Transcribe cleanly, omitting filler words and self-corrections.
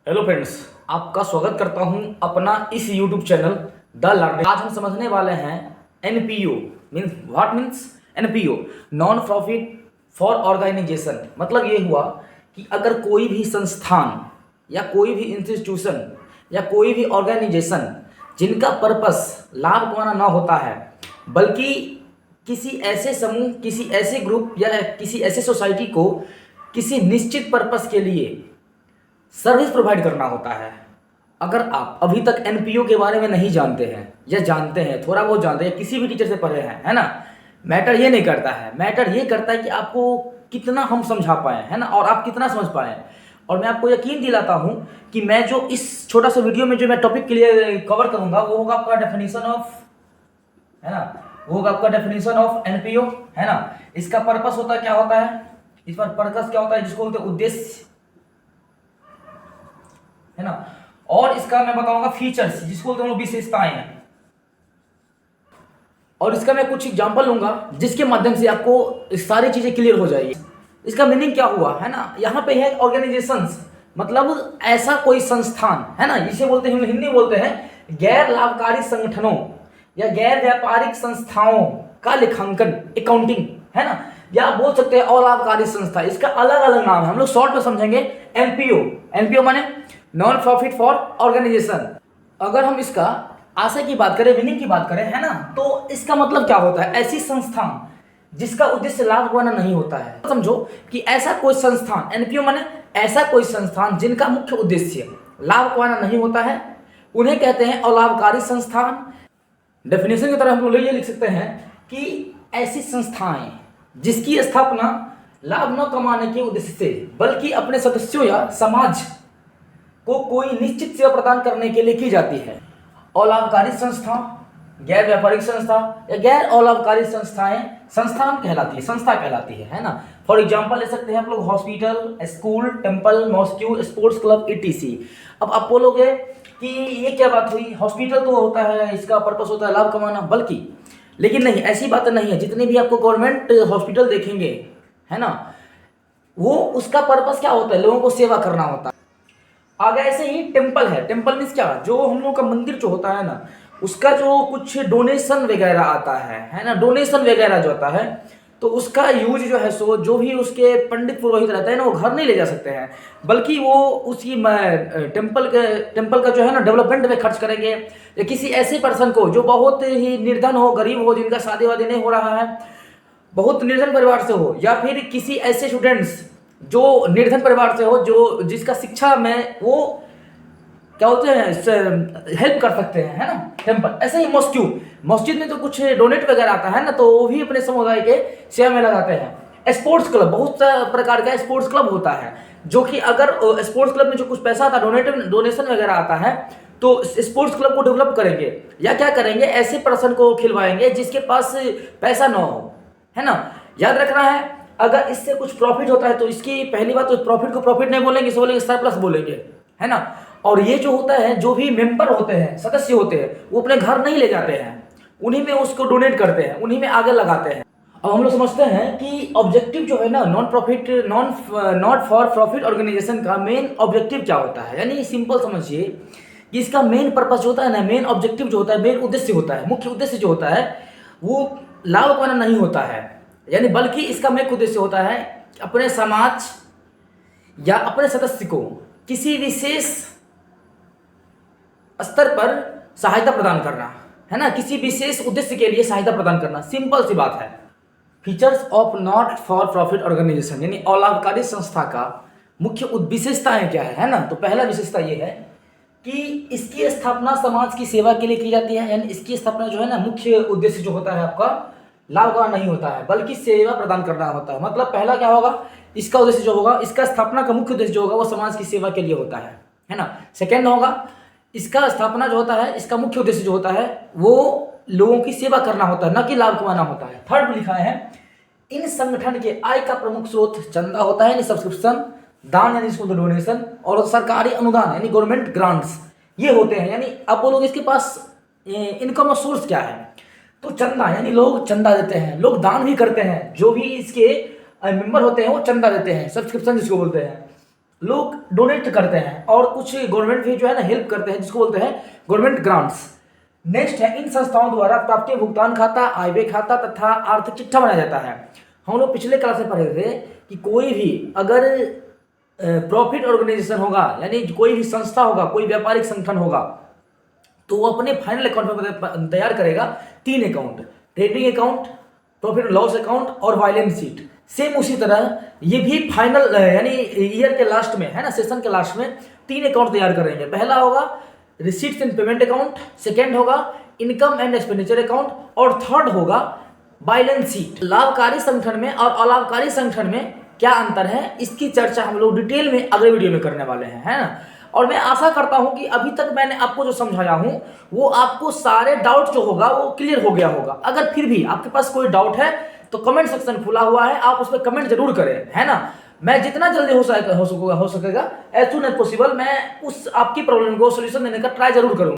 Hello friends, आपका स्वागत करता हूं अपना इस यूट्यूब चैनल द लर्निंग। आज हम समझने वाले हैं NPO means what means NPO, non profit for organization. मतलब ये हुआ कि अगर कोई भी संस्थान या कोई भी इंस्टीट्यूशन या कोई भी ऑर्गेनाइजेशन जिनका पर्पस लाभ कमाना ना होता है, बल्कि किसी ऐसे समूह, किसी ऐसे ग्रुप या किसी ऐसे सोसाइटी को किसी निश्चित पर्पस के लिए सर्विस प्रोवाइड करना होता है। अगर आप अभी तक एनपीओ के बारे में नहीं जानते हैं या जानते हैं, थोड़ा बहुत जानते हैं, किसी भी टीचर से पढ़े हैं, है ना, मैटर ये नहीं करता है। मैटर ये करता है कि आपको कितना हम समझा पाए, है ना, और आप कितना समझ पाए। और मैं आपको यकीन दिलाता हूं कि मैं जो इस छोटा सा वीडियो में जो मैं टॉपिक के लिए कवर करूंगा वो होगा आपका डेफिनेशन ऑफ, है ना, वो होगा आपका डेफिनेशन ऑफ एनपीओ, है ना। इसका पर्पस होता है, क्या होता है, इस पर पर्पस क्या होता है, जिसको बोलते हैं उद्देश्य, है ना। और इसका मैं बताऊंगा फीचर्स, जिसको बोलते हैं विशेषताएं हैं। और इसका मैं कुछ एग्जांपल लूंगा जिसके माध्यम से आपको सारी चीजें क्लियर हो जाएगी। इसका मीनिंग क्या हुआ, है ना। यहाँ पे है ऑर्गेनाइजेशंस, मतलब ऐसा कोई संस्थान, है ना, जिसे बोलते हैं, हिंदी बोलते हैं गैर लाभकारी संगठनों या गैर व्यापारिक संस्थाओं का लेखांकन, अकाउंटिंग, है ना, या बोल सकते हैं अलाभकारी संस्था। इसका अलग अलग नाम है, हम लोग शॉर्ट में समझेंगे। एनपीओ, एनपीओ माने नॉन प्रॉफिट फॉर ऑर्गेनाइजेशन। अगर हम इसका आशय की बात करें, मीनिंग की बात करें, है ना, तो इसका मतलब क्या होता है, ऐसी संस्थान जिसका उद्देश्य लाभ कमाना नहीं होता है। समझो कि ऐसा कोई संस्थान, एनपीओ माने ऐसा कोई संस्थान जिनका मुख्य उद्देश्य लाभ कमाना नहीं होता है, उन्हें कहते हैं अलाभकारी संस्थान। डेफिनेशन की तरह हम लोग ये लिख सकते हैं कि ऐसी संस्थाएं जिसकी स्थापना लाभ न कमाने के उद्देश्य से, बल्कि अपने सदस्यों या समाज को कोई निश्चित सेवा प्रदान करने के लिए की जाती है। अलाभकारी संस्था, गैर व्यापारिक संस्था या गैर अलाभकारी संस्थाएं संस्थान कहलाती है, संस्था कहलाती है ना। फॉर एग्जांपल ले सकते हैं आप लोग hospital, school, temple, mosque, sports club, etc. अब आप बोलोगे कि ये क्या बात हुई, हॉस्पिटल तो होता है, इसका पर्पस होता है लाभ कमाना, बल्कि, लेकिन नहीं, ऐसी बात नहीं है। जितने भी आपको गवर्नमेंट हॉस्पिटल देखेंगे, है ना, वो उसका पर्पस क्या होता है, लोगों को सेवा करना होता है। आगे ऐसे ही टेम्पल है। टेम्पल मीन्स क्या, जो हम लोगों का मंदिर जो होता है ना, उसका जो कुछ डोनेशन वगैरह आता है ना, डोनेशन वगैरह जो आता है, तो उसका यूज जो है सो जो भी उसके पंडित पुरोहित रहते हैं ना, वो घर नहीं ले जा सकते हैं, बल्कि वो उसी टेम्पल का जो है ना डेवलपमेंट में खर्च करेंगे। या किसी ऐसे पर्सन को जो बहुत ही निर्धन हो, गरीब हो, जिनका शादी वादी नहीं हो रहा है, बहुत निर्धन परिवार से हो, या फिर किसी ऐसे स्टूडेंट्स जो निर्धन परिवार से हो, जो जिसका शिक्षा में वो क्या होते हैं हेल्प कर सकते हैं, है ना, टेम्पल। ऐसे ही मस्जिद में तो कुछ डोनेट वगैरह आता है ना, तो वो भी अपने समुदाय के सेवा में लगाते हैं। स्पोर्ट्स क्लब, बहुत प्रकार का स्पोर्ट्स क्लब होता है, जो कि अगर स्पोर्ट्स क्लब में जो कुछ पैसा आता है, डोनेशन वगैरह आता है, तो स्पोर्ट्स क्लब को डेवलप करेंगे या क्या करेंगे, ऐसे पर्सन को खिलवाएंगे जिसके पास पैसा ना हो, है ना। याद रखना है, अगर इससे कुछ प्रॉफिट होता है तो इसकी पहली बात तो प्रॉफिट को प्रॉफिट नहीं बोलेंगे, इसे बोलेंगे सरप्लस बोलेंगे, है ना। और ये जो होता है, जो भी मेंबर होते हैं, सदस्य होते हैं, वो अपने घर नहीं ले जाते हैं, उन्हीं में उसको डोनेट करते हैं, उन्हीं में आगे लगाते हैं। अब हम लोग समझते हैं कि ऑब्जेक्टिव जो है ना, नॉट फॉर प्रॉफिट ऑर्गेनाइजेशन का मेन ऑब्जेक्टिव क्या होता है। यानी सिंपल समझिए कि इसका मेन पर्पस जो होता है ना, मेन ऑब्जेक्टिव जो होता है, मेन उद्देश्य होता है, मुख्य उद्देश्य जो होता है, वो लाभ पाना नहीं होता है, यानी बल्कि इसका मुख्य उद्देश्य होता है अपने समाज या अपने सदस्य को किसी विशेष स्तर पर सहायता प्रदान करना, है ना, किसी विशेष उद्देश्य के लिए सहायता प्रदान करना। सिंपल सी बात है। Features of not for profit organization, यानी अलाभकारी संस्था का मुख्य विशेषताएं क्या है ना। तो पहला विशेषता ये है कि इसकी स्थापना समाज की सेवा के लिए की जाती है, यानी इसकी स्थापना जो है ना, मुख्य उद्देश्य जो होता है आपका लाभ का नहीं होता है, बल्कि सेवा प्रदान करना होता है। मतलब पहला क्या होगा, इसका उद्देश्य जो होगा, इसका स्थापना का मुख्य उद्देश्य जो होगा वो समाज की सेवा के लिए होता है ना। सेकंड होगा, इसका स्थापना जो होता है, इसका मुख्य उद्देश्य जो होता है वो लोगों की सेवा करना होता है, न कि लाभ कमाना होता है। थर्ड लिखा है, इन संगठन के आय का प्रमुख स्रोत चंदा होता है, यानी सब्सक्रिप्शन, दान यानी इसको डोनेशन, और सरकारी अनुदान यानी गवर्नमेंट ग्रांट्स, ये होते हैं। यानी आप बोलोगे इसके पास इनकम सोर्स क्या है, तो चंदा, यानी लोग चंदा देते हैं, लोग दान भी करते हैं, जो भी इसके मेंबर होते हैं वो चंदा देते हैं, सब्सक्रिप्शन जिसको बोलते हैं। लोग डोनेट करते हैं और कुछ गवर्नमेंट भी जो है ना हेल्प करते हैं, जिसको बोलते हैं गवर्नमेंट ग्रांट्स। नेक्स्ट है, इन संस्थाओं द्वारा प्राप्तियों भुगतान खाता, आय व्यय खाता तथा आर्थिक चिट्ठा बनाया जाता है। हम लोग पिछले क्लास में पढ़े थे कि कोई भी अगर प्रॉफिट ऑर्गेनाइजेशन होगा, यानी कोई भी संस्था होगा, कोई व्यापारिक संगठन होगा, तो वो अपने फाइनल अकाउंट में तैयार करेगा 3 account, trading account, profit loss account और बैलेंस शीट। सेम उसी तरह ये भी फाइनल यानी ईयर के लास्ट में है ना, सेशन के लास्ट में 3 अकाउंट तैयार करेंगे। पहला होगा receipts and payment account, second होगा इनकम एंड एक्सपेंडिचर अकाउंट और थर्ड होगा बैलेंस शीट। लाभकारी संगठन में और अलाभकारी संगठन में क्या अंतर है, इसकी चर्चा हम लोग डिटेल में अगले वीडियो में करने वाले हैं, है ना। और मैं आशा करता हूं कि अभी तक मैंने आपको जो समझाया हूं वो आपको सारे डाउट जो होगा वो क्लियर हो गया होगा। अगर फिर भी आपके पास कोई डाउट है तो कमेंट सेक्शन खुला हुआ है, आप उस पर कमेंट जरूर करें, है ना। मैं जितना जल्दी हो सकेगा एज सून एज पॉसिबल मैं उस आपकी प्रॉब्लम को सोल्यूशन देने का ट्राई जरूर करूंगा।